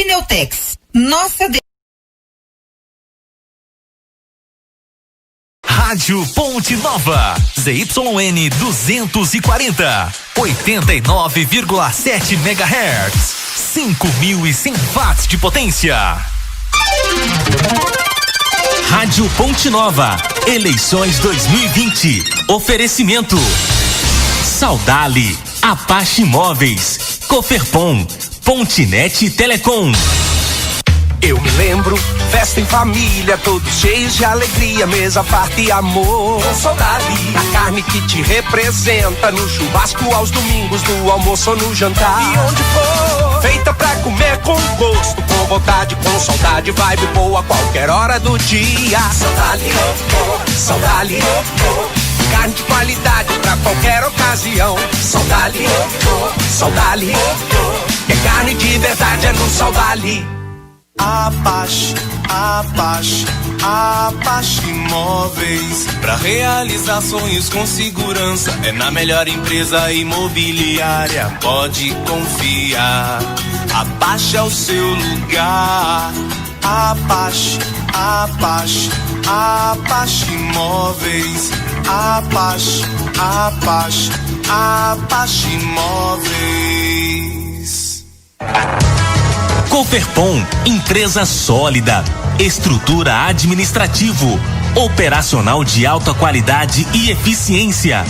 Pneutex. Nossa Rádio Ponte Nova, ZYN 240, 89,7 MHz, 5.100 watts de potência. Rádio Ponte Nova, eleições 2020. Oferecimento: Saudale, Apache Imóveis, Coferpom, Pontinet Telecom. Eu me lembro, festa em família, todos cheios de alegria, mesa farta e amor. Com saudade, a carne que te representa, no churrasco aos domingos, no almoço ou no jantar. E onde for, feita pra comer com gosto, com vontade, com saudade, vibe boa a qualquer hora do dia. Saudade, saudade, carne de qualidade pra qualquer ocasião. Saudade, saudade, que carne de verdade é no Saudade. Apache, Apache, Apache Imóveis. Pra realizar sonhos com segurança, é na melhor empresa imobiliária. Pode confiar, Apache é o seu lugar. Apache, Apache, Apache Imóveis. Apache, Apache, Apache Imóveis. Coferpom, empresa sólida, estrutura administrativo, operacional de alta qualidade e eficiência,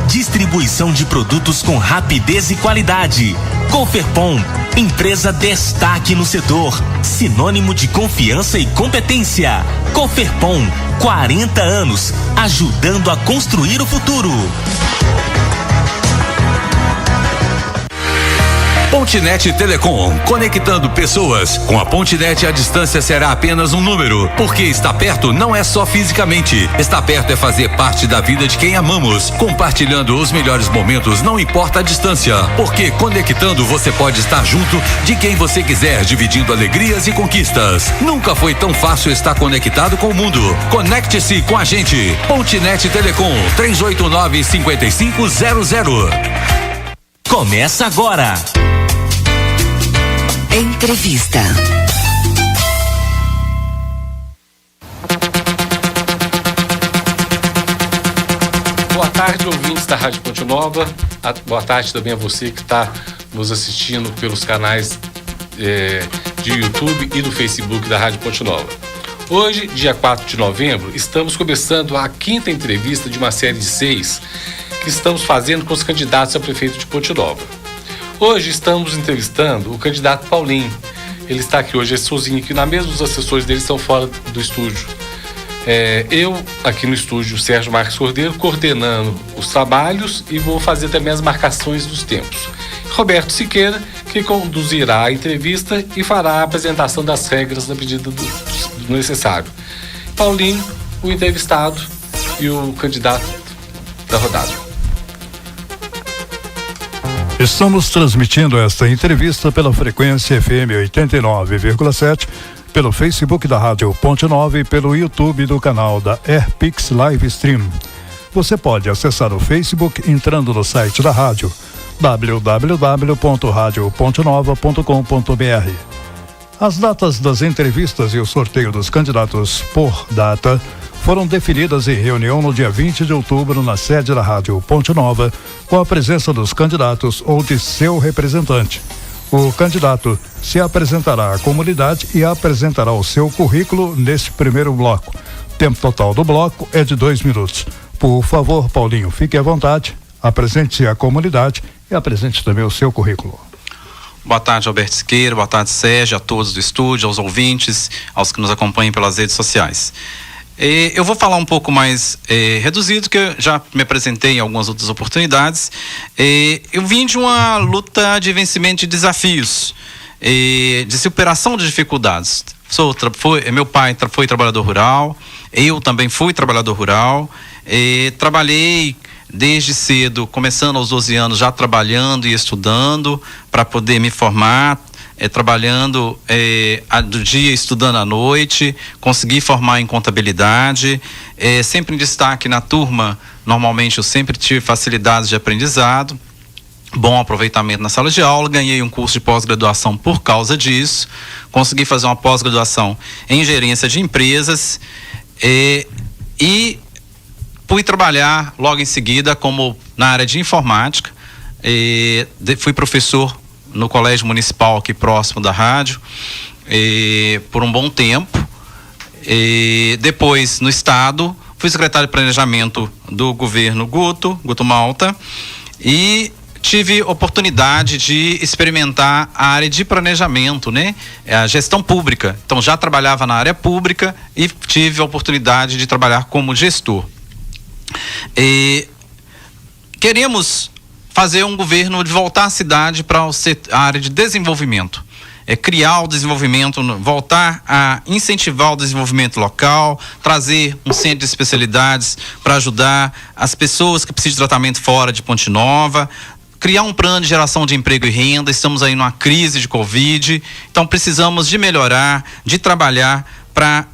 distribuição de produtos com rapidez e qualidade. Coferpom, empresa destaque no setor, sinônimo de confiança e competência. Coferpom, 40 anos, ajudando a construir o futuro. Pontinet Telecom, conectando pessoas. Com a Pontinet, a distância será apenas um número, porque estar perto não é só fisicamente. Estar perto é fazer parte da vida de quem amamos, compartilhando os melhores momentos, não importa a distância, porque conectando você pode estar junto de quem você quiser, dividindo alegrias e conquistas. Nunca foi tão fácil estar conectado com o mundo. Conecte-se com a gente. Pontinet Telecom, 389-5500. Começa agora. Entrevista. Boa tarde, ouvintes da Rádio Ponte Nova. Boa tarde também a você que está nos assistindo pelos canais de YouTube e do Facebook da Rádio Ponte Nova. Hoje, dia 4 de novembro, estamos começando a 5ª entrevista de uma série de 6 que estamos fazendo com os candidatos a prefeito de Ponte Nova. Hoje estamos entrevistando o candidato Paulinho. Ele está aqui hoje sozinho aqui na mesa, os assessores dele estão fora do estúdio. Eu aqui no estúdio, Sérgio Marques Cordeiro, coordenando os trabalhos e vou fazer também as marcações dos tempos. Roberto Siqueira, que conduzirá a entrevista e fará a apresentação das regras na medida do necessário. Paulinho, o entrevistado e o candidato da rodada. Estamos transmitindo esta entrevista pela frequência FM 89,7, pelo Facebook da Rádio Ponte Nova e pelo YouTube do canal da Airpix Live Stream. Você pode acessar o Facebook entrando no site da rádio www.radiopontenova.com.br. As datas das entrevistas e o sorteio dos candidatos por data foram definidas em reunião no dia 20 de outubro na sede da Rádio Ponte Nova, com a presença dos candidatos ou de seu representante. O candidato se apresentará à comunidade e apresentará o seu currículo neste primeiro bloco. O tempo total do bloco é de 2 minutos. Por favor, Paulinho, fique à vontade, apresente-se à comunidade e apresente também o seu currículo. Boa tarde, Alberto Siqueira, boa tarde, Sérgio, a todos do estúdio, aos ouvintes, aos que nos acompanham pelas redes sociais. Eu vou falar um pouco mais reduzido, que eu já me apresentei em algumas outras oportunidades. Eu vim de uma luta de vencimento de desafios, de superação de dificuldades. Meu pai foi trabalhador rural, eu também fui trabalhador rural, trabalhei desde cedo, começando aos 12 anos, já trabalhando e estudando para poder me formar, trabalhando do dia, estudando à noite, consegui formar em contabilidade, sempre em destaque na turma. Normalmente eu sempre tive facilidades de aprendizado. bom aproveitamento na sala de aula, ganhei um curso de pós-graduação por causa disso, consegui fazer uma pós-graduação em gerência de empresas e fui trabalhar logo em seguida na área de informática. Fui professor no colégio municipal aqui próximo da rádio por um bom tempo. Depois no estado fui secretário de planejamento do governo Guto Malta, e tive oportunidade de experimentar a área de planejamento, né? A gestão pública. Então já trabalhava na área pública e tive a oportunidade de trabalhar como gestor. Queremos fazer um governo de voltar a cidade para a área de desenvolvimento. Criar o desenvolvimento, voltar a incentivar o desenvolvimento local, trazer um centro de especialidades para ajudar as pessoas que precisam de tratamento fora de Ponte Nova, criar um plano de geração de emprego e renda. Estamos aí numa crise de Covid, então precisamos de melhorar, de trabalhar para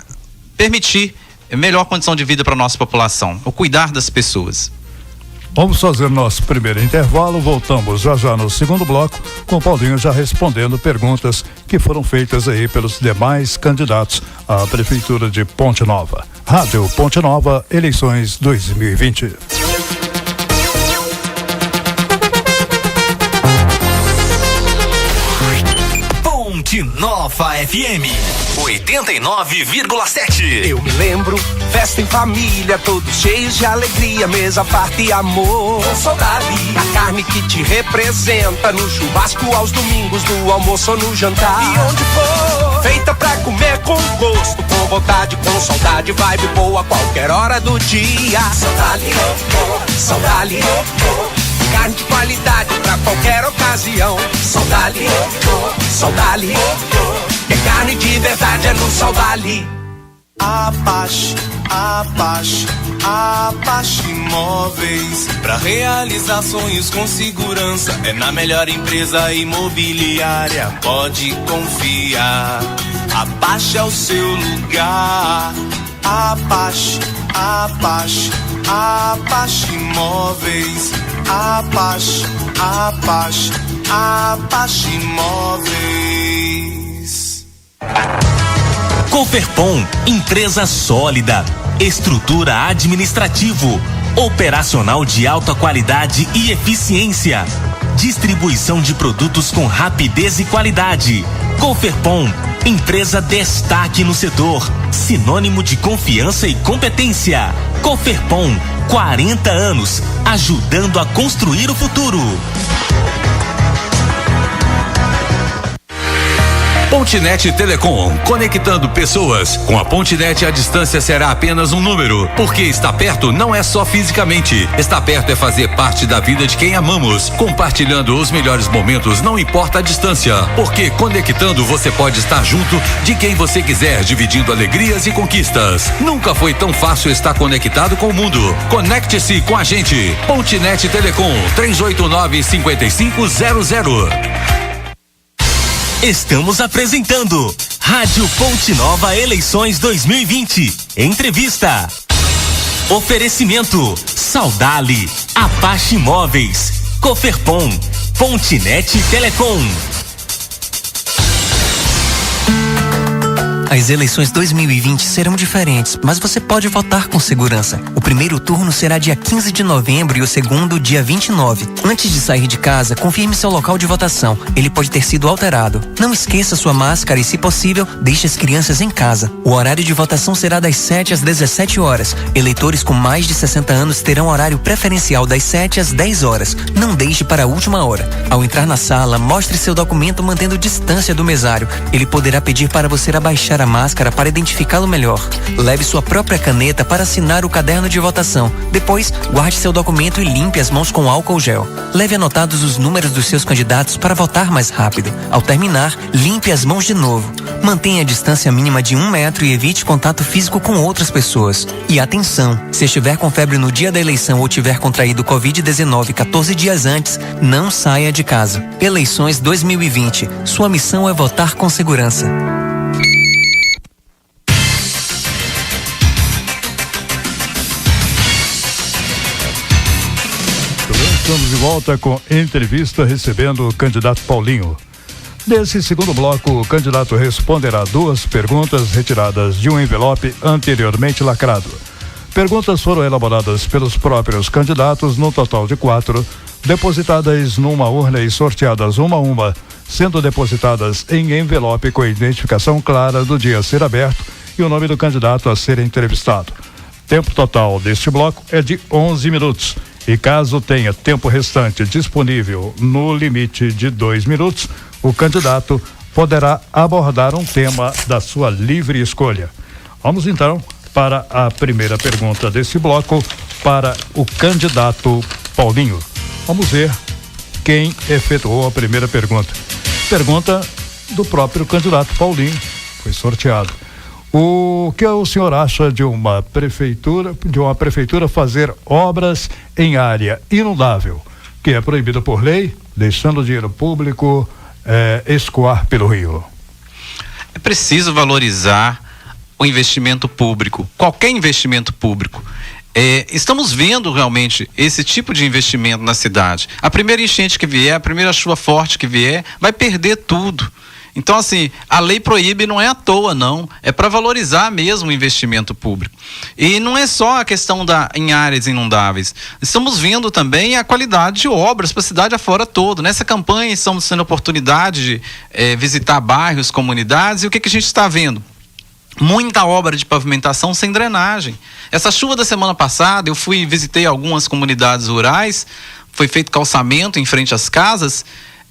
permitir melhor condição de vida para a nossa população, o cuidar das pessoas. Vamos fazer nosso primeiro intervalo, voltamos já no segundo bloco, com o Paulinho já respondendo perguntas que foram feitas aí pelos demais candidatos à Prefeitura de Ponte Nova. Rádio Ponte Nova, eleições 2020. Ponte Nova FM 89,7. Eu me lembro, festa em família, todos cheios de alegria, mesa, farta e amor. Com saudade, a carne que te representa, no churrasco aos domingos, no almoço ou no jantar. E onde for, feita pra comer com gosto, com vontade, com saudade, vibe boa, qualquer hora do dia. Saudade, saudade, carne de qualidade pra qualquer ocasião. Saudade, saudade, é carne de verdade, é no Saudade. Apache Imóveis. Pra realizar sonhos com segurança, é na melhor empresa imobiliária. Pode confiar, Apache é o seu lugar. Apache Imóveis. Apache Imóveis. Coferpon, empresa sólida, estrutura administrativo, operacional de alta qualidade e eficiência, distribuição de produtos com rapidez e qualidade. Coferpon, empresa destaque no setor, sinônimo de confiança e competência. Coferpon, 40 anos, ajudando a construir o futuro. Pontenet Telecom, conectando pessoas. Com a Pontenet, a distância será apenas um número, porque estar perto não é só fisicamente. Estar perto é fazer parte da vida de quem amamos, compartilhando os melhores momentos, não importa a distância, porque conectando você pode estar junto de quem você quiser, dividindo alegrias e conquistas. Nunca foi tão fácil estar conectado com o mundo. Conecte-se com a gente. Pontenet Telecom, 389-5500. Estamos apresentando Rádio Ponte Nova Eleições 2020. Entrevista. Oferecimento Saudade, Apache Imóveis, Coferpon, Pontenet Telecom. As eleições 2020 serão diferentes, mas você pode votar com segurança. O primeiro turno será dia 15 de novembro e o segundo dia 29. Antes de sair de casa, confirme seu local de votação. Ele pode ter sido alterado. Não esqueça sua máscara e, se possível, deixe as crianças em casa. O horário de votação será das 7 às 17 horas. Eleitores com mais de 60 anos terão horário preferencial das 7 às 10 horas. Não deixe para a última hora. Ao entrar na sala, mostre seu documento mantendo distância do mesário. Ele poderá pedir para você abaixar a máscara para identificá-lo melhor. Leve sua própria caneta para assinar o caderno de votação. Depois, guarde seu documento e limpe as mãos com álcool gel. Leve anotados os números dos seus candidatos para votar mais rápido. Ao terminar, limpe as mãos de novo. Mantenha a distância mínima de 1 metro e evite contato físico com outras pessoas. E atenção, se estiver com febre no dia da eleição ou tiver contraído Covid-19 14 dias antes, não saia de casa. Eleições 2020. Sua missão é votar com segurança. estamos de volta com entrevista recebendo o candidato Paulinho. Nesse segundo bloco, o candidato responderá 2 perguntas retiradas de um envelope anteriormente lacrado. Perguntas foram elaboradas pelos próprios candidatos, no total de 4, depositadas numa urna e sorteadas uma a uma, sendo depositadas em envelope com identificação clara do dia a ser aberto e o nome do candidato a ser entrevistado. Tempo total deste bloco é de 11 minutos. E caso tenha tempo restante disponível no limite de 2 minutos, o candidato poderá abordar um tema da sua livre escolha. Vamos então para a primeira pergunta desse bloco para o candidato Paulinho. Vamos ver quem efetuou a primeira pergunta. Pergunta do próprio candidato Paulinho, foi sorteado. O que o senhor acha de uma prefeitura fazer obras em área inundável, que é proibida por lei, deixando o dinheiro público escoar pelo rio? É preciso valorizar o investimento público, qualquer investimento público. Estamos vendo realmente esse tipo de investimento na cidade. A primeira enchente que vier, a primeira chuva forte que vier, vai perder tudo. Então, assim, a lei proíbe não é à toa, não. É para valorizar mesmo o investimento público. E não é só a questão em áreas inundáveis. Estamos vendo também a qualidade de obras para a cidade afora todo. Nessa campanha, estamos tendo a oportunidade de visitar bairros, comunidades. E o que a gente está vendo? Muita obra de pavimentação sem drenagem. Essa chuva da semana passada, eu visitei algumas comunidades rurais, foi feito calçamento em frente às casas,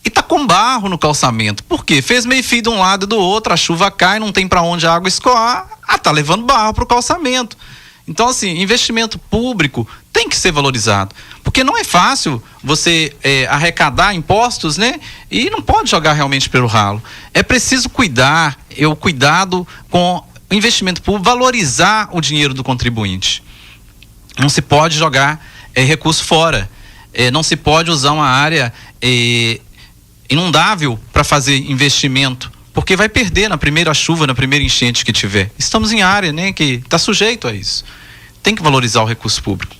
e tá com barro no calçamento. Por quê? Fez meio fio de um lado e do outro, a chuva cai, não tem para onde a água escoar, tá levando barro pro calçamento. Então, assim, investimento público tem que ser valorizado, porque não é fácil você arrecadar impostos, né? E não pode jogar realmente pelo ralo. É preciso cuidado com o investimento público, valorizar o dinheiro do contribuinte. Não se pode jogar recurso fora. Não se pode usar uma área inundável para fazer investimento, porque vai perder na primeira chuva, na primeira enchente que tiver. Estamos em área, né, que está sujeito a isso. Tem que valorizar o recurso público.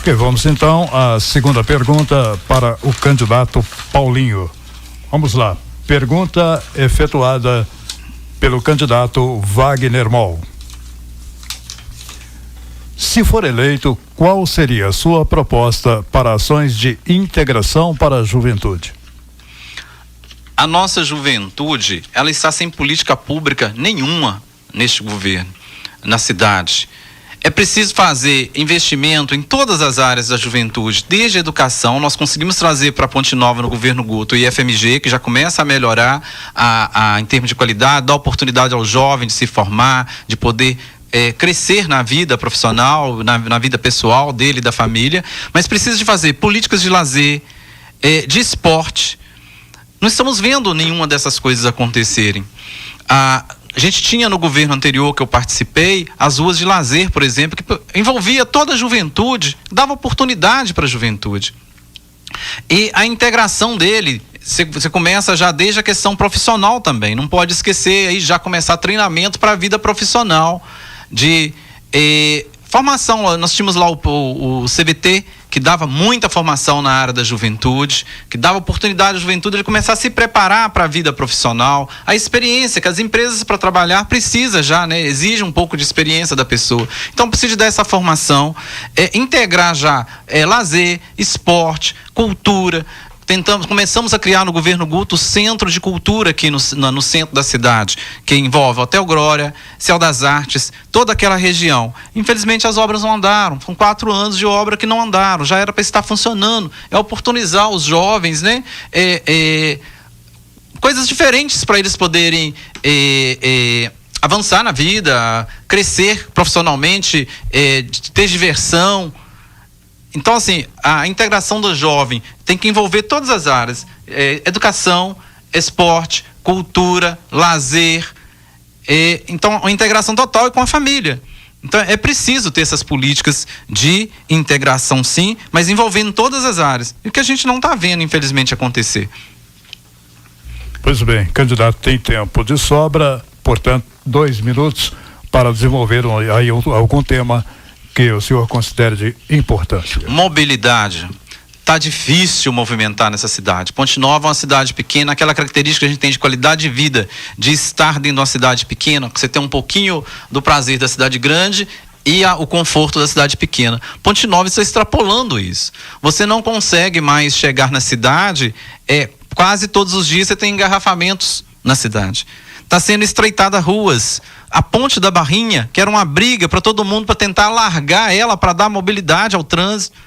Ok, vamos então à segunda pergunta para o candidato Paulinho. Vamos lá. Pergunta efetuada pelo candidato Wagner Moll. Se for eleito, qual seria a sua proposta para ações de integração para a juventude? A nossa juventude, ela está sem política pública nenhuma neste governo, na cidade. É preciso fazer investimento em todas as áreas da juventude, desde a educação. Nós conseguimos trazer para Ponte Nova, no governo Guto, o IFMG, que já começa a melhorar em termos de qualidade, dar oportunidade ao jovem de se formar, de poder crescer na vida profissional, na vida pessoal dele e da família, mas precisa de fazer políticas de lazer, de esporte. Não estamos vendo nenhuma dessas coisas acontecerem. A gente tinha no governo anterior que eu participei, as ruas de lazer, por exemplo, que envolvia toda a juventude, dava oportunidade para a juventude. E a integração dele, você começa já desde a questão profissional também. Não pode esquecer aí já começar treinamento para a vida profissional, de formação. Nós tínhamos lá o CBT, que dava muita formação na área da juventude, que dava oportunidade à juventude de começar a se preparar para a vida profissional, a experiência que as empresas para trabalhar precisa já, né? Exige um pouco de experiência da pessoa. Então precisa dar essa formação, integrar já lazer, esporte, cultura. Começamos a criar no governo Guto o Centro de Cultura aqui no centro da cidade, que envolve Hotel Glória, Céu das Artes, toda aquela região. Infelizmente as obras não andaram, foram 4 anos de obra que não andaram, já era para estar funcionando. É oportunizar os jovens, né? Coisas diferentes para eles poderem avançar na vida, crescer profissionalmente, ter diversão. Então, assim, a integração do jovem tem que envolver todas as áreas: educação, esporte, cultura, lazer. Então, a integração total é com a família. Então, é preciso ter essas políticas de integração, sim, mas envolvendo todas as áreas. E o que a gente não está vendo, infelizmente, acontecer. Pois bem, candidato tem tempo de sobra, portanto, 2 minutos para desenvolver aí algum tema que o senhor considere de importância. Mobilidade. tá difícil movimentar nessa cidade. Ponte Nova é uma cidade pequena, aquela característica que a gente tem de qualidade de vida, de estar dentro de uma cidade pequena, que você tem um pouquinho do prazer da cidade grande e o conforto da cidade pequena. Ponte Nova está extrapolando isso. Você não consegue mais chegar na cidade, quase todos os dias você tem engarrafamentos na cidade. Está sendo estreitada ruas. A Ponte da Barrinha, que era uma briga para todo mundo, para tentar alargar ela, para dar mobilidade ao trânsito,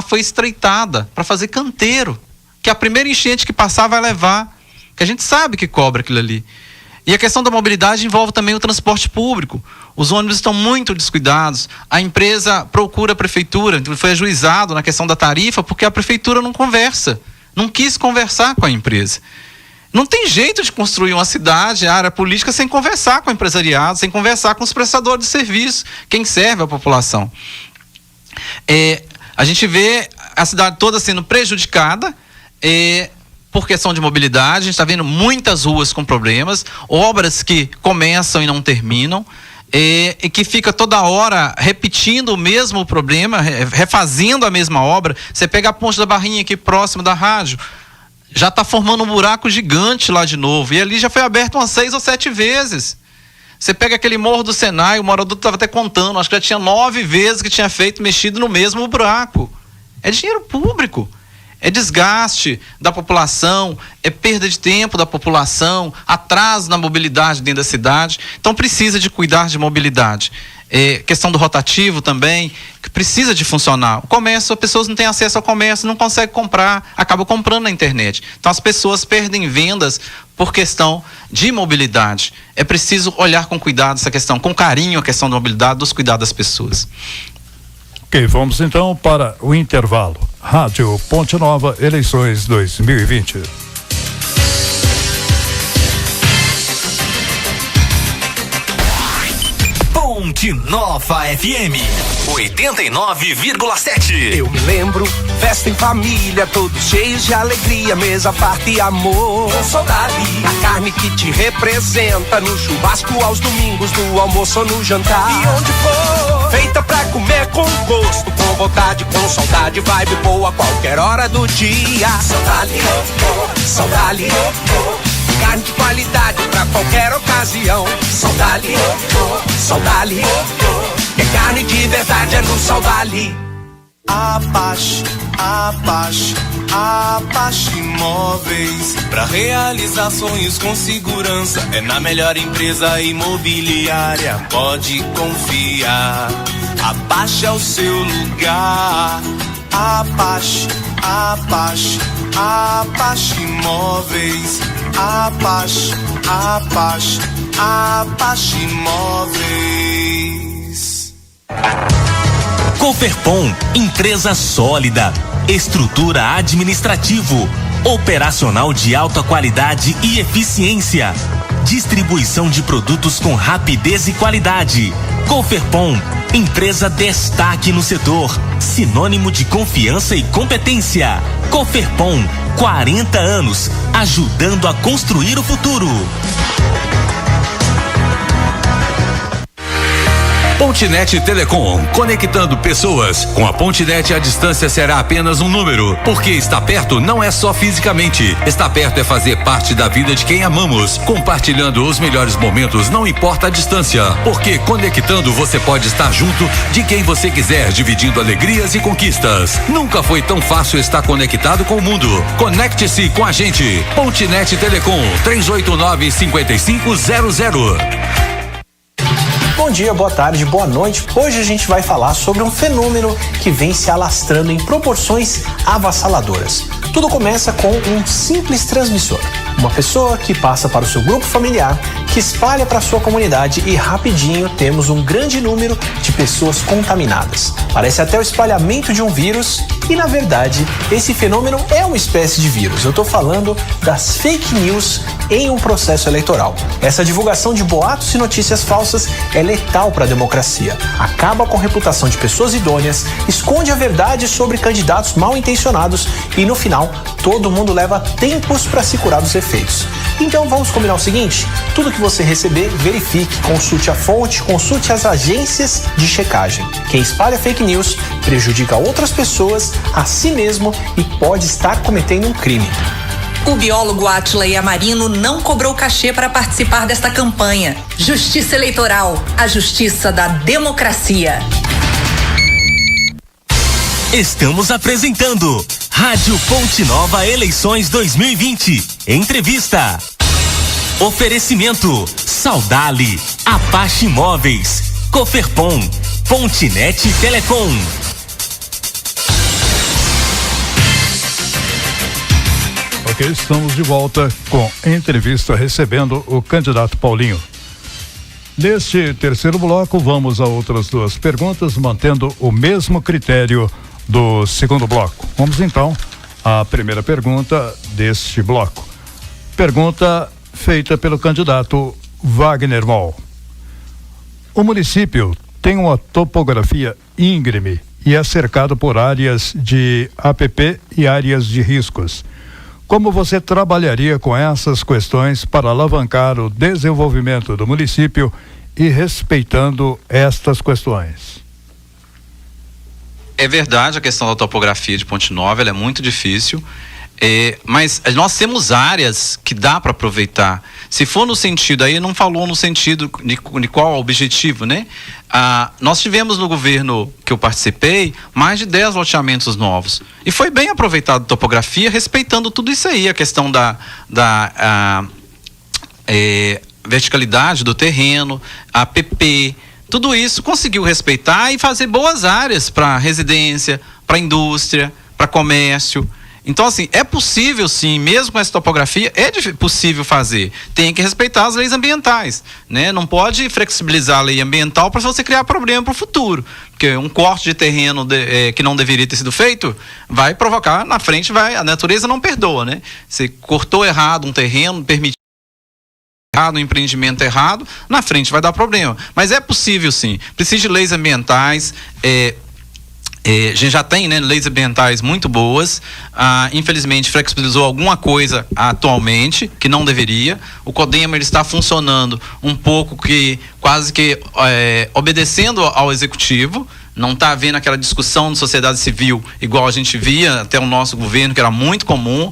foi estreitada para fazer canteiro, que a primeira enchente que passar vai levar, que a gente sabe que cobra aquilo ali. E a questão da mobilidade envolve também o transporte público. Os ônibus estão muito descuidados. A empresa procura a prefeitura, foi ajuizado na questão da tarifa, porque a prefeitura não conversa, não quis conversar com a empresa. Não tem jeito de construir uma cidade, a área política, sem conversar com o empresariado, sem conversar com os prestadores de serviço, quem serve a população. A gente vê a cidade toda sendo prejudicada por questão de mobilidade. A gente está vendo muitas ruas com problemas, obras que começam e não terminam, e que fica toda hora repetindo o mesmo problema, refazendo a mesma obra. Você pega a Ponte da Barrinha aqui próximo da rádio, já está formando um buraco gigante lá de novo, e ali já foi aberto umas 6 ou 7 vezes. Você pega aquele Morro do Senai, o morador estava até contando, acho que já tinha 9 vezes que tinha mexido no mesmo buraco. É dinheiro público, é desgaste da população, é perda de tempo da população, atraso na mobilidade dentro da cidade. Então precisa de cuidar de mobilidade. Questão do rotativo também, que precisa de funcionar. O comércio, as pessoas não têm acesso ao comércio, não conseguem comprar, acabam comprando na internet. Então as pessoas perdem vendas por questão de mobilidade. É preciso olhar com cuidado essa questão, com carinho a questão da mobilidade, dos cuidados das pessoas. Ok, vamos então para o intervalo. Rádio Ponte Nova, eleições 2020. Ponte Nova FM 89,7. Eu me lembro, festa em família, todos cheios de alegria, mesa farta e amor. Com saudade da carne que te representa, no churrasco aos domingos, no almoço ou no jantar. E onde for, feita pra comer com gosto, com vontade, com saudade, vibe boa a qualquer hora do dia. Saudade, saudade, carne de qualidade pra qualquer ocasião. Saudade, saudade, que carne de verdade é no Saudade. Apache, Apache, Apache Imóveis. Pra realizar sonhos com segurança, é na melhor empresa imobiliária. Pode confiar, Apache é o seu lugar. Apache, Apache, Apache Imóveis. Apache, Apache, Apache Imóveis. Coferpom, empresa sólida, estrutura administrativo, operacional de alta qualidade e eficiência, distribuição de produtos com rapidez e qualidade. Coferpom, empresa destaque no setor, sinônimo de confiança e competência. Coferpom, 40 anos, ajudando a construir o futuro. Pontenet Telecom, conectando pessoas. Com a Pontenet, a distância será apenas um número, porque estar perto não é só fisicamente. Estar perto é fazer parte da vida de quem amamos, compartilhando os melhores momentos, não importa a distância, porque conectando você pode estar junto de quem você quiser, dividindo alegrias e conquistas. Nunca foi tão fácil estar conectado com o mundo. Conecte-se com a gente. Pontenet Telecom, 389-5500. Bom dia, boa tarde, boa noite. Hoje a gente vai falar sobre um fenômeno que vem se alastrando em proporções avassaladoras. Tudo começa com um simples transmissor. Uma pessoa que passa para o seu grupo familiar, que espalha para a sua comunidade e rapidinho temos um grande número de pessoas contaminadas. Parece até o espalhamento de um vírus e, na verdade, esse fenômeno é uma espécie de vírus. Eu estou falando das fake news em um processo eleitoral. Essa divulgação de boatos e notícias falsas é letal para a democracia. Acaba com a reputação de pessoas idôneas, esconde a verdade sobre candidatos mal intencionados e, no final, todo mundo leva tempos para se curar dos efeitos. Então vamos combinar o seguinte: tudo que que você receber, verifique, consulte a fonte, consulte as agências de checagem. Quem espalha fake news prejudica outras pessoas, a si mesmo e pode estar cometendo um crime. O biólogo Átila Yamarino não cobrou cachê para participar desta campanha. Justiça Eleitoral, a justiça da democracia. Estamos apresentando Rádio Ponte Nova Eleições 2020. Entrevista. Oferecimento Saudale, Apache Imóveis, Coferpon, Pontinet Telecom. Ok, estamos de volta com entrevista recebendo o candidato Paulinho. Neste terceiro bloco, vamos a outras duas perguntas, mantendo o mesmo critério do segundo bloco. Vamos então à primeira pergunta deste bloco. Pergunta feita pelo candidato Wagner Moll. O município tem uma topografia íngreme e é cercado por áreas de APP e áreas de riscos. Como você trabalharia com essas questões para alavancar o desenvolvimento do município e respeitando estas questões? É verdade, a questão da topografia de Ponte Nova, ela é muito difícil. Mas nós temos áreas que dá para aproveitar. Se for no sentido, aí não falou no sentido de qual é o objetivo, né? Nós tivemos no governo que eu participei mais de 10 loteamentos novos. E foi bem aproveitado a topografia, respeitando tudo isso aí, a questão da verticalidade do terreno, a APP, tudo isso conseguiu respeitar e fazer boas áreas para residência, para indústria, para comércio. Então, assim, é possível sim, mesmo com essa topografia, é possível fazer. Tem que respeitar as leis ambientais, né? Não pode flexibilizar a lei ambiental para você criar problema para o futuro. Porque um corte de terreno que não deveria ter sido feito, vai provocar, na frente, a natureza não perdoa, né? Você cortou errado um terreno, permitiu errado, um empreendimento errado, na frente vai dar problema. Mas é possível sim. Precisa de leis ambientais, a gente já tem, né, leis ambientais muito boas. Infelizmente flexibilizou alguma coisa atualmente que não deveria. O CODEMA ele está funcionando um pouco quase que obedecendo ao executivo. Não está havendo aquela discussão de sociedade civil igual a gente via até o nosso governo, que era muito comum.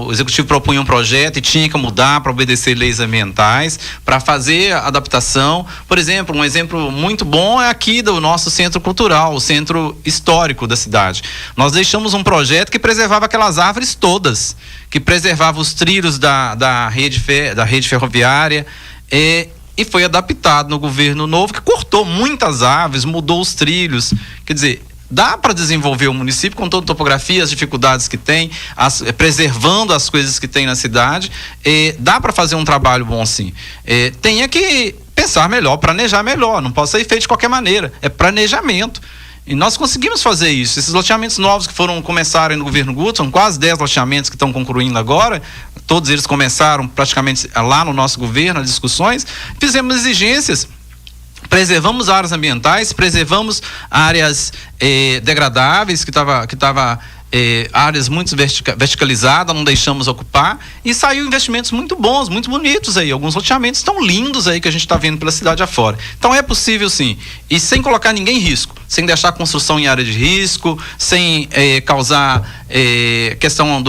O executivo propunha um projeto e tinha que mudar para obedecer leis ambientais, para fazer a adaptação. Por exemplo, um exemplo muito bom é aqui do nosso centro cultural, o centro histórico da cidade. Nós deixamos um projeto que preservava aquelas árvores todas, que preservava os trilhos da rede ferroviária, e foi adaptado no governo novo, que cortou muitas árvores, mudou os trilhos. Quer dizer, dá para desenvolver o município com toda a topografia, as dificuldades que tem, preservando as coisas que tem na cidade. Dá para fazer um trabalho bom sim. Tem que pensar melhor, planejar melhor, não pode ser feito de qualquer maneira, é planejamento. E nós conseguimos fazer isso. Esses loteamentos novos que começaram no governo Guto, são quase 10 loteamentos que estão concluindo agora. Todos eles começaram praticamente lá no nosso governo, as discussões. Fizemos exigências, preservamos áreas ambientais, preservamos áreas degradáveis, que estava áreas muito verticalizadas, não deixamos ocupar, e saiu investimentos muito bons, muito bonitos aí, alguns loteamentos tão lindos aí que a gente está vendo pela cidade afora. Então é possível sim, e sem colocar ninguém em risco, sem deixar a construção em área de risco, sem causar questão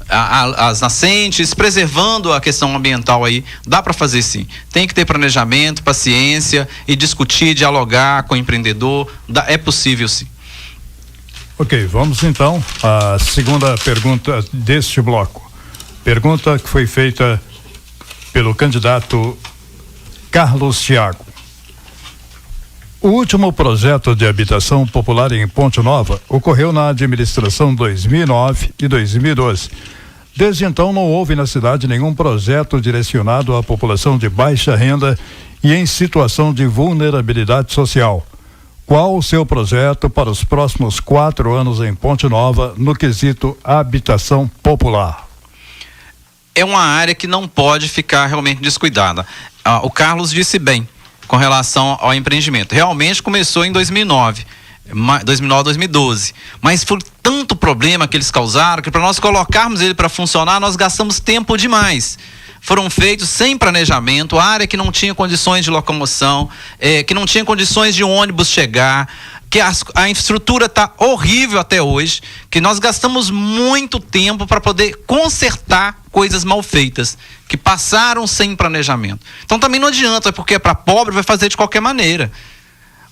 as nascentes, preservando a questão ambiental aí, dá para fazer sim. Tem que ter planejamento, paciência e discutir, dialogar com o empreendedor, é possível sim. Ok, vamos então à segunda pergunta deste bloco. Pergunta que foi feita pelo candidato Carlos Thiago. O último projeto de habitação popular em Ponte Nova ocorreu na administração 2009 e 2012. Desde então não houve na cidade nenhum projeto direcionado à população de baixa renda e em situação de vulnerabilidade social. Qual o seu projeto para os próximos 4 anos em Ponte Nova no quesito habitação popular? É uma área que não pode ficar realmente descuidada. O Carlos disse bem com relação ao empreendimento. Realmente começou em 2009, 2012. Mas foi tanto problema que eles causaram que para nós colocarmos ele para funcionar, nós gastamos tempo demais. foram feitos sem planejamento, área que não tinha condições de locomoção, que não tinha condições de um ônibus chegar, que a infraestrutura está horrível até hoje, que nós gastamos muito tempo para poder consertar coisas mal feitas, que passaram sem planejamento. Então também não adianta, porque é para pobre, vai fazer de qualquer maneira.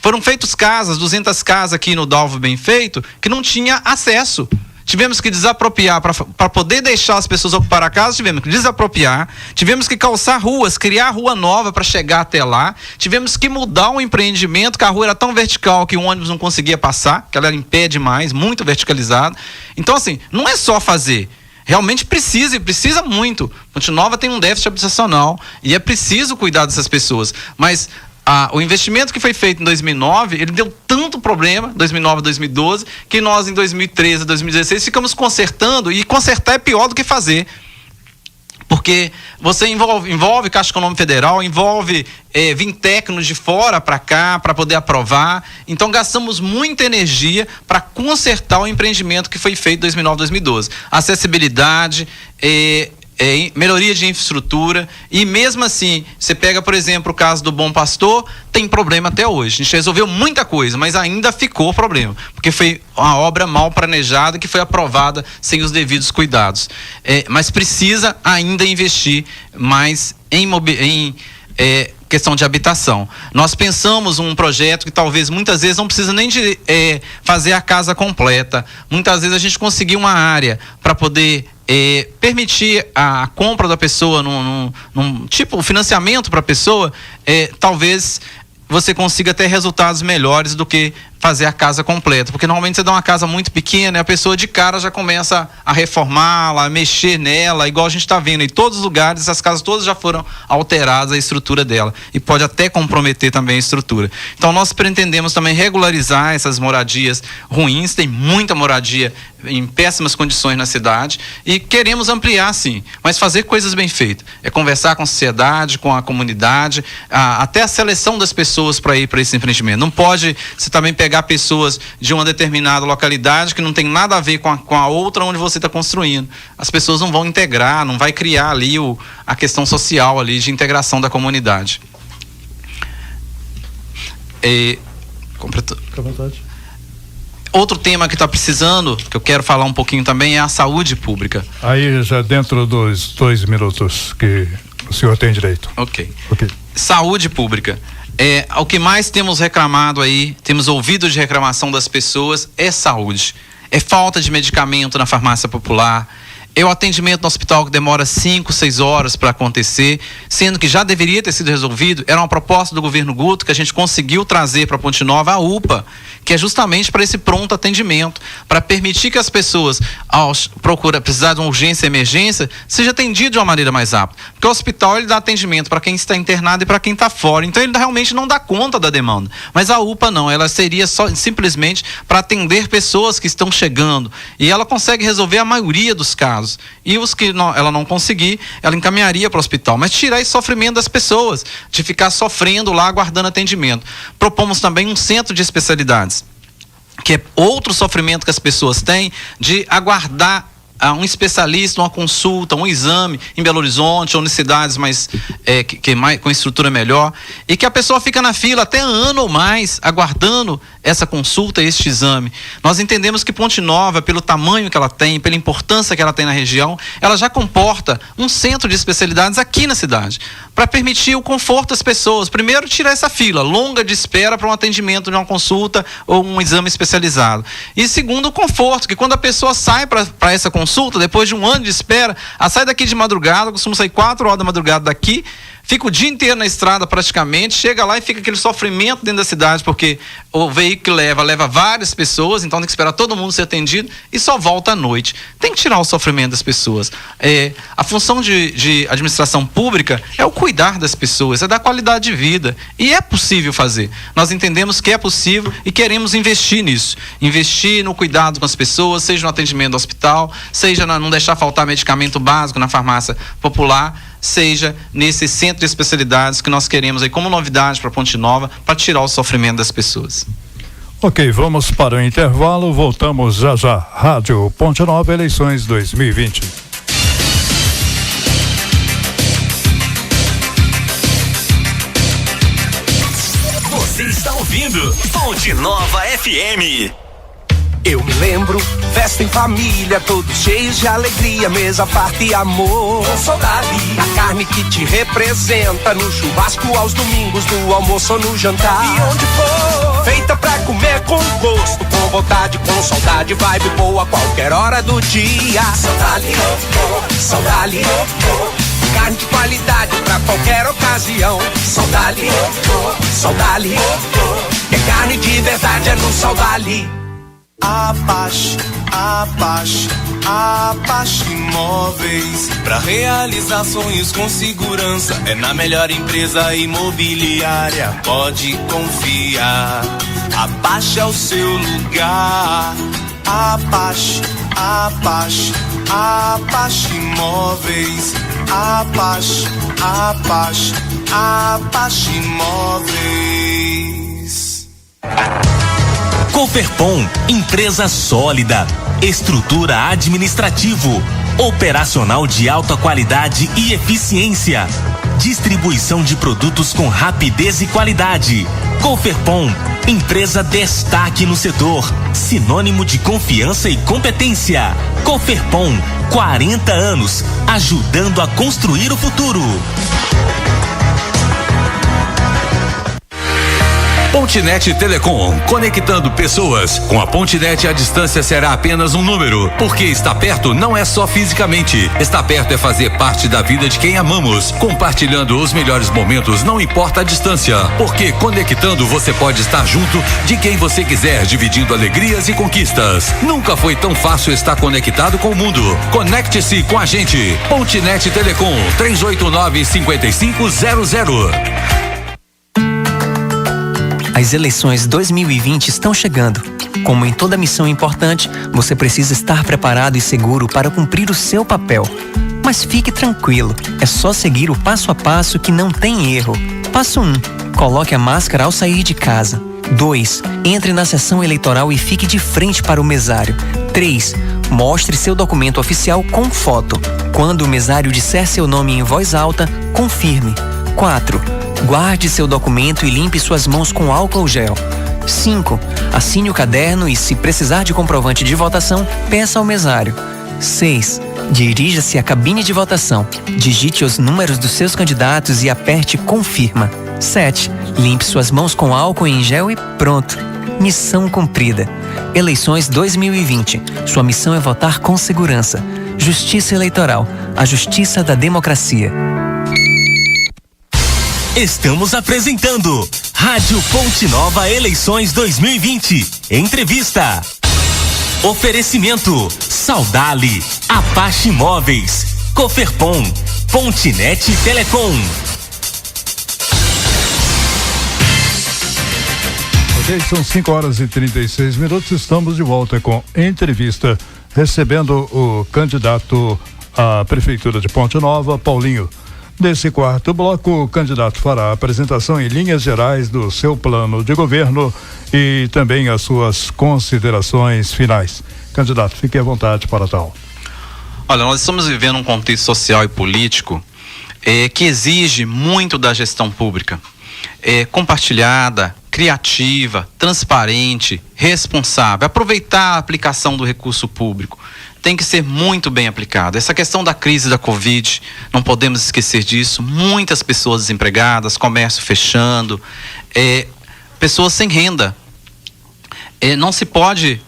Foram feitas casas, 200 casas aqui no Dalvo Bem Feito, que não tinha acesso. Tivemos que desapropriar para poder deixar as pessoas ocupar a casa, tivemos que desapropriar, tivemos que calçar ruas, criar rua nova para chegar até lá, tivemos que mudar um empreendimento, que a rua era tão vertical que o ônibus não conseguia passar, que ela era em pé demais, muito verticalizada. Então assim, não é só fazer, realmente precisa, e precisa muito. Ponte Nova tem um déficit habitacional e é preciso cuidar dessas pessoas, mas o investimento que foi feito em 2009, ele deu tanto problema, 2009 a 2012, que nós em 2013 a 2016 ficamos consertando, e consertar é pior do que fazer. Porque você envolve Caixa Econômica Federal, envolve vir técnicos de fora para cá, para poder aprovar. Então gastamos muita energia para consertar o empreendimento que foi feito em 2009 a 2012. Acessibilidade, melhoria de infraestrutura, e mesmo assim, você pega, por exemplo, o caso do Bom Pastor, tem problema até hoje. A gente resolveu muita coisa, mas ainda ficou problema, porque foi uma obra mal planejada que foi aprovada sem os devidos cuidados. Mas precisa ainda investir mais em questão de habitação. Nós pensamos um projeto que talvez muitas vezes não precisa nem de fazer a casa completa. Muitas vezes a gente conseguir uma área para poder permitir a compra da pessoa num tipo, o financiamento para a pessoa, talvez você consiga ter resultados melhores do que fazer a casa completa, porque normalmente você dá uma casa muito pequena e a pessoa de cara já começa a reformá-la, a mexer nela, igual a gente está vendo em todos os lugares, essas casas todas já foram alteradas, a estrutura dela, e pode até comprometer também a estrutura. Então nós pretendemos também regularizar essas moradias ruins, tem muita moradia em péssimas condições na cidade, e queremos ampliar sim, mas fazer coisas bem feitas, conversar com a sociedade, com a comunidade, até a seleção das pessoas para ir para esse empreendimento. Não pode você também pegar pessoas de uma determinada localidade que não tem nada a ver com a outra onde você está construindo. As pessoas não vão integrar, não vai criar ali a questão social ali de integração da comunidade. Outro tema que está precisando, que eu quero falar um pouquinho também, é a saúde pública. Aí já dentro dos 2 minutos que o senhor tem direito. Ok. Saúde pública. O que mais temos reclamado aí, temos ouvido de reclamação das pessoas, é saúde. É falta de medicamento na farmácia popular, é o atendimento no hospital que demora 5, 6 horas para acontecer, sendo que já deveria ter sido resolvido. Era uma proposta do governo Guto que a gente conseguiu trazer para Ponte Nova a UPA, que é justamente para esse pronto atendimento, para permitir que as pessoas, ao precisar de uma urgência e emergência, seja atendido de uma maneira mais rápida. Porque o hospital ele dá atendimento para quem está internado e para quem está fora, então ele realmente não dá conta da demanda. Mas a UPA não, ela seria simplesmente para atender pessoas que estão chegando, e ela consegue resolver a maioria dos casos. E os que ela não conseguir, ela encaminharia para o hospital, mas tirar esse sofrimento das pessoas, de ficar sofrendo lá aguardando atendimento. Propomos também um centro de especialidades, que é outro sofrimento que as pessoas têm, de aguardar um especialista, uma consulta, um exame em Belo Horizonte ou em cidades mais, com estrutura melhor, e que a pessoa fica na fila até ano ou mais aguardando essa consulta e este exame. Nós entendemos que Ponte Nova, pelo tamanho que ela tem, pela importância que ela tem na região, ela já comporta um centro de especialidades aqui na cidade, para permitir o conforto das pessoas. Primeiro, tirar essa fila longa de espera para um atendimento de uma consulta ou um exame especializado. E segundo, o conforto, que quando a pessoa sai para essa consulta, depois de um ano de espera, ela sai daqui de madrugada, costuma sair 4 horas da madrugada daqui, fica o dia inteiro na estrada praticamente, chega lá e fica aquele sofrimento dentro da cidade, porque o veículo que leva várias pessoas, então tem que esperar todo mundo ser atendido e só volta à noite. Tem que tirar o sofrimento das pessoas. A função de administração pública é o cuidar das pessoas, é dar qualidade de vida, e é possível fazer. Nós entendemos que é possível e queremos investir nisso, investir no cuidado com as pessoas, seja no atendimento do hospital, seja não deixar faltar medicamento básico na farmácia popular, seja nesse centro de especialidades que nós queremos aí como novidade para Ponte Nova, para tirar o sofrimento das pessoas. Ok, vamos para o intervalo, voltamos já já. Rádio Ponte Nova, eleições 2020. Você está ouvindo Ponte Nova FM. Eu me lembro, festa em família, todos cheios de alegria, mesa, farta e amor. Com saudade da carne que te representa, no churrasco aos domingos, no almoço ou no jantar. E onde for, feita pra comer com gosto, com vontade, com saudade, vibe boa a qualquer hora do dia. Saudade, saudade, carne de qualidade pra qualquer ocasião. Saudade, saudade, é carne de verdade, é no Saudade. Apache, Apache, Apache Imóveis. Pra realizar sonhos com segurança, é na melhor empresa imobiliária. Pode confiar, Apache é o seu lugar. Apache, Apache, Apache Imóveis. Apache, Apache, Apache Imóveis. Coperpon, empresa sólida, estrutura administrativo, operacional de alta qualidade e eficiência, distribuição de produtos com rapidez e qualidade. Coperpon, empresa destaque no setor, sinônimo de confiança e competência. Coperpon, 40 anos, ajudando a construir o futuro. Pontenet Telecom, conectando pessoas. Com a Pontenet, a distância será apenas um número, porque estar perto não é só fisicamente. Estar perto é fazer parte da vida de quem amamos, compartilhando os melhores momentos, não importa a distância, porque conectando você pode estar junto de quem você quiser, dividindo alegrias e conquistas. Nunca foi tão fácil estar conectado com o mundo. Conecte-se com a gente. Pontenet Telecom, 389-5500. As eleições 2020 estão chegando. Como em toda missão importante, você precisa estar preparado e seguro para cumprir o seu papel. Mas fique tranquilo, é só seguir o passo a passo que não tem erro. Passo 1. Coloque a máscara ao sair de casa. 2. Entre na sessão eleitoral e fique de frente para o mesário. 3. Mostre seu documento oficial com foto. Quando o mesário disser seu nome em voz alta, confirme. 4. Guarde seu documento e limpe suas mãos com álcool gel. 5. Assine o caderno e, se precisar de comprovante de votação, peça ao mesário. 6. Dirija-se à cabine de votação. Digite os números dos seus candidatos e aperte confirma. 7. Limpe suas mãos com álcool em gel e pronto. Missão cumprida. Eleições 2020. Sua missão é votar com segurança. Justiça Eleitoral. A justiça da democracia. Estamos apresentando Rádio Ponte Nova Eleições 2020. Entrevista. Oferecimento Saudade, Apache Imóveis, Coperpon, Pontenet Telecom. Ok, são 5h36. Estamos de volta com entrevista, recebendo o candidato à Prefeitura de Ponte Nova, Paulinho. Nesse quarto bloco, o candidato fará a apresentação em linhas gerais do seu plano de governo e também as suas considerações finais. Candidato, fique à vontade para tal. Olha, nós estamos vivendo um contexto social e político que exige muito da gestão pública. Compartilhada, criativa, transparente, responsável. Aproveitar a aplicação do recurso público. Tem que ser muito bem aplicado. Essa questão da crise da Covid, não podemos esquecer disso. Muitas pessoas desempregadas, comércio fechando, pessoas sem renda. Não se pode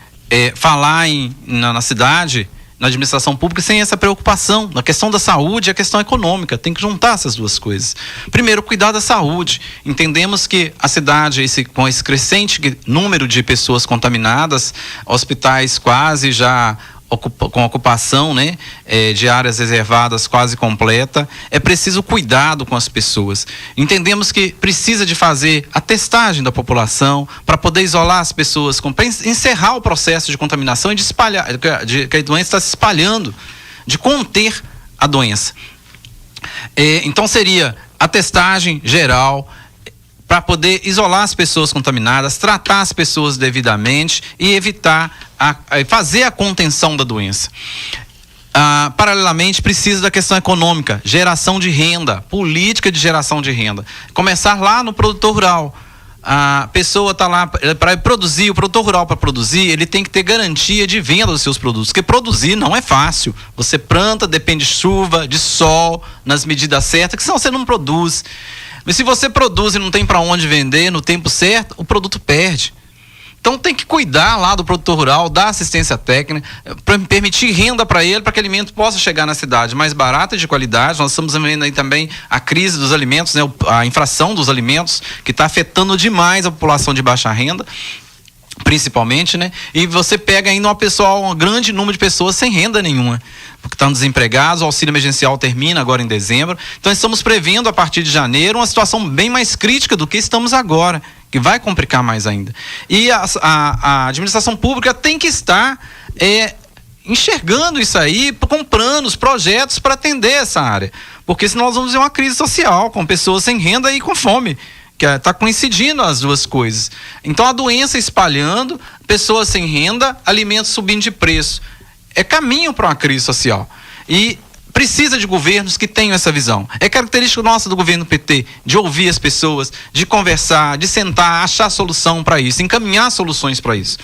falar na cidade, na administração pública, sem essa preocupação. Na questão da saúde e a questão econômica, tem que juntar essas duas coisas. Primeiro, cuidar da saúde. Entendemos que a cidade, com esse crescente número de pessoas contaminadas, hospitais quase já com ocupação, né, de áreas reservadas quase completa, é preciso cuidado com as pessoas. Entendemos que precisa de fazer a testagem da população para poder isolar as pessoas, para encerrar o processo de contaminação e de espalhar, que a doença está se espalhando, de conter a doença. Então seria a testagem geral, para poder isolar as pessoas contaminadas, tratar as pessoas devidamente e evitar, fazer a contenção da doença. Paralelamente, precisa da questão econômica, geração de renda, política de geração de renda. Começar lá no produtor rural. a pessoa está lá para produzir, o produtor rural para produzir, ele tem que ter garantia de venda dos seus produtos, porque produzir não é fácil. Você planta, depende de chuva, de sol, nas medidas certas, que senão você não produz. Mas se você produz e não tem para onde vender no tempo certo, o produto perde. Então tem que cuidar lá do produtor rural, dar assistência técnica, para permitir renda para ele, para que o alimento possa chegar na cidade mais barato e de qualidade. Nós estamos vendo aí também a crise dos alimentos, né, a inflação dos alimentos, que está afetando demais a população de baixa renda, principalmente, né? E você pega ainda um grande número de pessoas sem renda nenhuma, porque estão desempregados, o auxílio emergencial termina agora em dezembro. Então estamos prevendo a partir de janeiro uma situação bem mais crítica do que estamos agora, que vai complicar mais ainda. E a administração pública tem que estar enxergando isso aí, com planos, projetos para atender essa área, porque senão nós vamos ter uma crise social, com pessoas sem renda e com fome, que está coincidindo as duas coisas. Então a doença espalhando, pessoas sem renda, alimentos subindo de preço. É caminho para uma crise social. E precisa de governos que tenham essa visão. É característica nossa do governo PT, de ouvir as pessoas, de conversar, de sentar, achar solução para isso, encaminhar soluções para isso.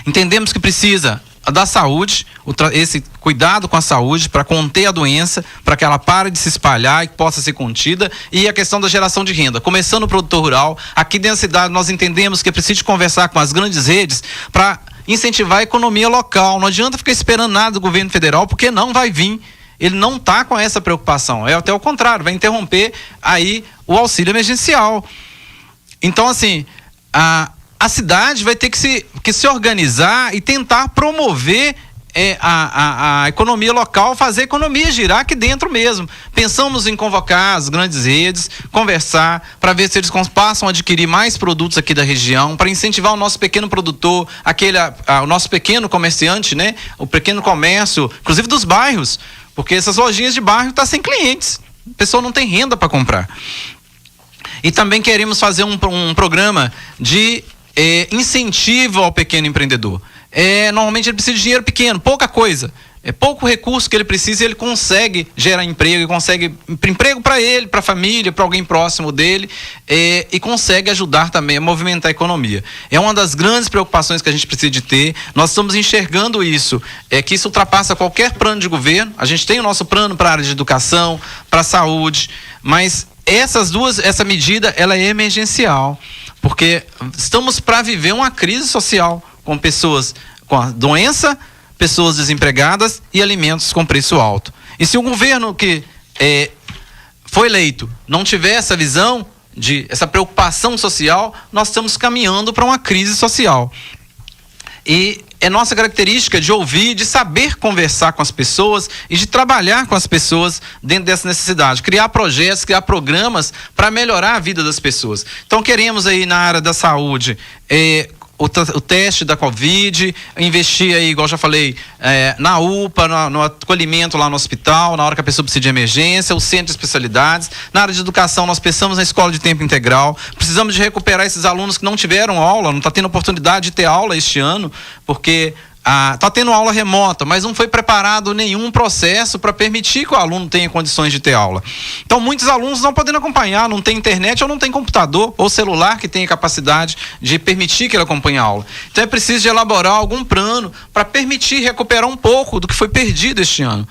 Entendemos que precisa da saúde, esse cuidado com a saúde para conter a doença, para que ela pare de se espalhar e possa ser contida, e a questão da geração de renda. Começando o produtor rural, aqui dentro da cidade nós entendemos que é preciso conversar com as grandes redes para incentivar a economia local. Não adianta ficar esperando nada do governo federal, porque não vai vir. Ele não está com essa preocupação, é até o contrário, vai interromper aí o auxílio emergencial. Então, assim, a cidade vai ter que se organizar e tentar promover a economia local, fazer a economia girar aqui dentro mesmo. Pensamos em convocar as grandes redes, conversar, para ver se eles passam a adquirir mais produtos aqui da região, para incentivar o nosso pequeno produtor, o nosso pequeno comerciante, né? O pequeno comércio, inclusive dos bairros, porque essas lojinhas de bairro estão sem clientes, a pessoa não tem renda para comprar. E também queremos fazer um programa de incentivo ao pequeno empreendedor. Normalmente ele precisa de dinheiro pequeno, pouca coisa. É pouco recurso que ele precisa e ele consegue gerar emprego, consegue emprego para ele, para a família, para alguém próximo dele, e consegue ajudar também a movimentar a economia. É uma das grandes preocupações que a gente precisa de ter. Nós estamos enxergando isso, que isso ultrapassa qualquer plano de governo. A gente tem o nosso plano para a área de educação, para a saúde, mas essa medida ela é emergencial, porque estamos para viver uma crise social com pessoas com a doença, pessoas desempregadas e alimentos com preço alto. E se o governo que foi eleito não tiver essa visão, essa preocupação social, nós estamos caminhando para uma crise social. E é nossa característica de ouvir, de saber conversar com as pessoas e de trabalhar com as pessoas dentro dessa necessidade, criar projetos, criar programas para melhorar a vida das pessoas. Então queremos aí na área da saúde o teste da Covid, investir aí, igual já falei, na UPA, no acolhimento lá no hospital, na hora que a pessoa precisa de emergência, o centro de especialidades. Na área de educação, nós pensamos na escola de tempo integral, precisamos de recuperar esses alunos que não tiveram aula, não está tendo oportunidade de ter aula este ano, porque está tendo aula remota, mas não foi preparado nenhum processo para permitir que o aluno tenha condições de ter aula. Então muitos alunos não podendo acompanhar, não tem internet ou não tem computador ou celular que tenha capacidade de permitir que ele acompanhe a aula. Então é preciso de elaborar algum plano para permitir recuperar um pouco do que foi perdido este ano.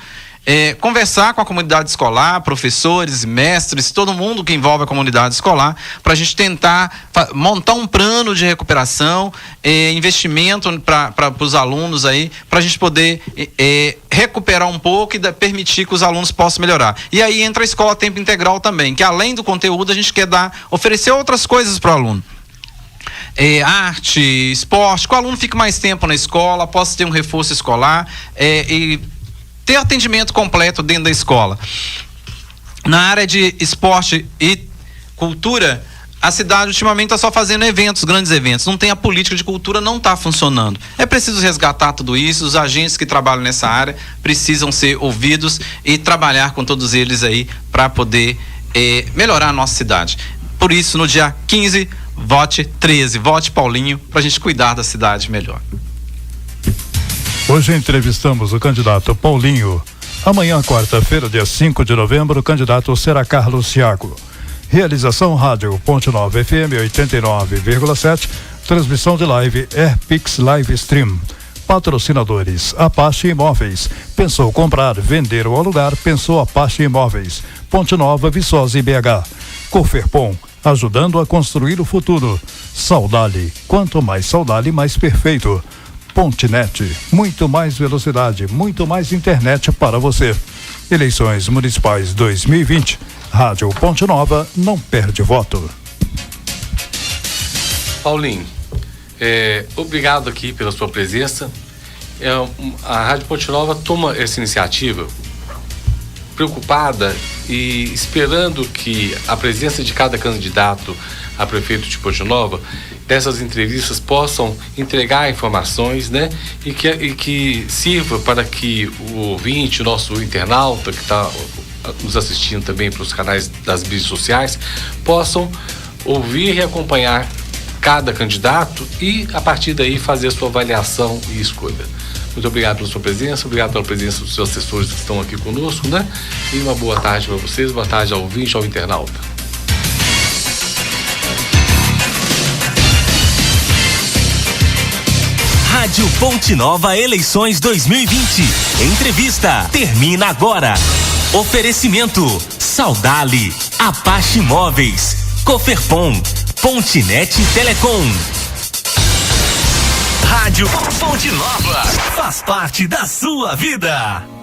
Conversar com a comunidade escolar, professores, mestres, todo mundo que envolve a comunidade escolar, para a gente tentar montar um plano de recuperação, investimento para os alunos aí, para a gente poder recuperar um pouco e permitir que os alunos possam melhorar. E aí entra a escola a tempo integral também, que além do conteúdo a gente quer oferecer outras coisas para o aluno. Arte, esporte, que o aluno fique mais tempo na escola, possa ter um reforço escolar e ter atendimento completo dentro da escola. Na área de esporte e cultura, a cidade ultimamente está só fazendo eventos, grandes eventos. Não tem a política de cultura, não está funcionando. É preciso resgatar tudo isso. Os agentes que trabalham nessa área precisam ser ouvidos e trabalhar com todos eles aí para poder melhorar a nossa cidade. Por isso, no dia 15, vote 13, vote Paulinho, para a gente cuidar da cidade melhor. Hoje entrevistamos o candidato Paulinho. Amanhã, quarta-feira, dia 5 de novembro, o candidato será Carlos Thiago. Realização Rádio Ponte Nova FM 89,7. Transmissão de live Airpix Live Stream. Patrocinadores: Apache Imóveis. Pensou comprar, vender ou alugar? Pensou Apache Imóveis. Ponte Nova, Viçosa e BH. Coferpom, ajudando a construir o futuro. Saudade, quanto mais Saudade, mais perfeito. Pontenet, muito mais velocidade, muito mais internet para você. Eleições Municipais 2020. Rádio Ponte Nova não perde voto. Paulinho, obrigado aqui pela sua presença. A Rádio Ponte Nova toma essa iniciativa preocupada e esperando que a presença de cada candidato a prefeito de Ponte Nova, dessas entrevistas, possam entregar informações, né? E que sirva para que o ouvinte, o nosso internauta que está nos assistindo também pelos canais das mídias sociais, possam ouvir e acompanhar cada candidato e, a partir daí, fazer a sua avaliação e escolha. Muito obrigado pela sua presença, obrigado pela presença dos seus assessores que estão aqui conosco, né? E uma boa tarde para vocês, boa tarde ao ouvinte, ao internauta. Rádio Ponte Nova Eleições 2020. Entrevista termina agora. Oferecimento: Saudade, Apache Imóveis, Coferpom, Pontenet Telecom. Rádio Ponte Nova faz parte da sua vida.